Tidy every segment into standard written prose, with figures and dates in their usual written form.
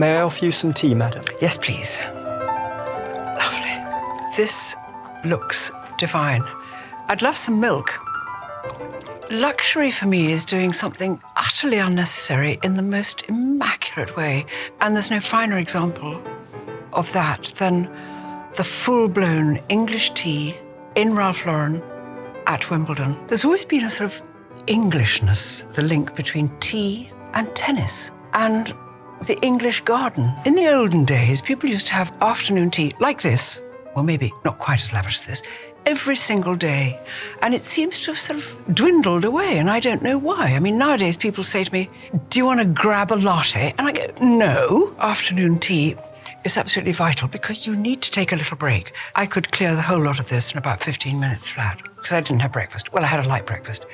May I offer you some tea, madam? Yes, please. Lovely. This looks divine. I'd love some milk. Luxury for me is doing something utterly unnecessary in the most immaculate way. And there's no finer example of that than the full-blown English tea in Ralph Lauren at Wimbledon. There's always been a sort of Englishness, the link between tea and tennis and the English garden. In the olden days, people used to have afternoon tea like this, or maybe not quite as lavish as this, every single day. And it seems to have sort of dwindled away, and I don't know why. I mean, nowadays people say to me, do you want to grab a latte? And I go, no. Afternoon tea is absolutely vital because you need to take a little break. I could clear the whole lot of this in about 15 minutes flat because I didn't have breakfast. Well, I had a light breakfast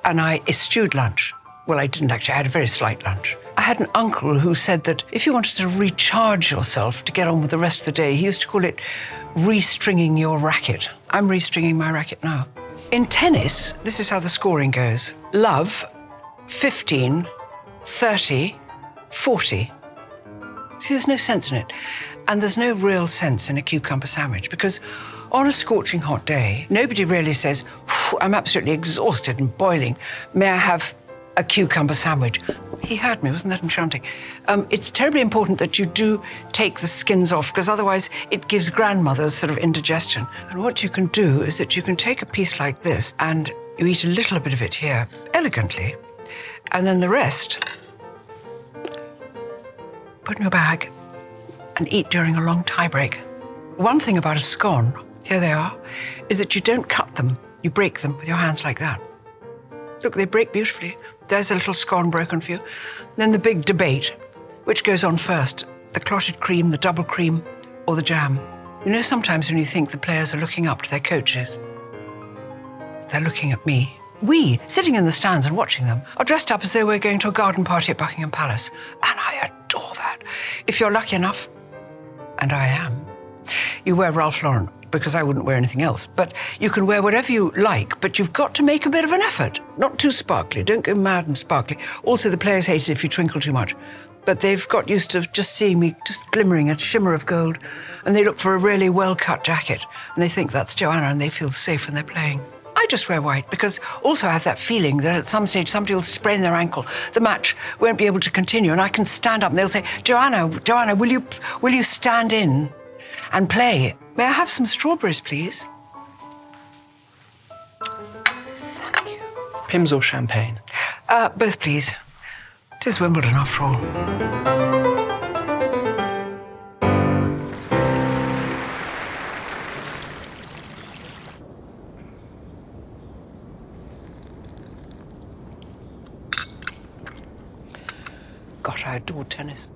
and I eschewed lunch. Well, I didn't actually. I had a very slight lunch. I had an uncle who said that if you wanted to recharge yourself to get on with the rest of the day, he used to call it restringing your racket. I'm restringing my racket now. In tennis, this is how the scoring goes. Love, 15, 30, 40. See, there's no sense in it. And there's no real sense in a cucumber sandwich because on a scorching hot day, nobody really says, I'm absolutely exhausted and boiling. May I have a cucumber sandwich? He heard me, wasn't that enchanting? It's terribly important that you do take the skins off because otherwise it gives grandmothers sort of indigestion. And what you can do is that you can take a piece like this and you eat a little bit of it here, elegantly, and then the rest put in your bag and eat during a long tie break. One thing about a scone, here they are, is that you don't cut them. You break them with your hands like that. Look, they break beautifully. There's a little scone broken for you. Then the big debate, which goes on first, the clotted cream, the double cream, or the jam. You know, sometimes when you think the players are looking up to their coaches, they're looking at me. We, sitting in the stands and watching them, are dressed up as though we're going to a garden party at Buckingham Palace. And I adore that. If you're lucky enough, and I am, you wear Ralph Lauren, because I wouldn't wear anything else. But you can wear whatever you like, but you've got to make a bit of an effort. Not too sparkly, don't go mad and sparkly. Also, the players hate it if you twinkle too much. But they've got used to just seeing me just glimmering a shimmer of gold, and they look for a really well-cut jacket, and they think that's Joanna, and they feel safe when they're playing. I just wear white because also I have that feeling that at some stage somebody will sprain their ankle. The match won't be able to continue, and I can stand up and they'll say, Joanna, will you stand in and play? May I have some strawberries, please? Thank you. Pimm's or champagne? Both, please. 'Tis Wimbledon, after all. God, I adore tennis.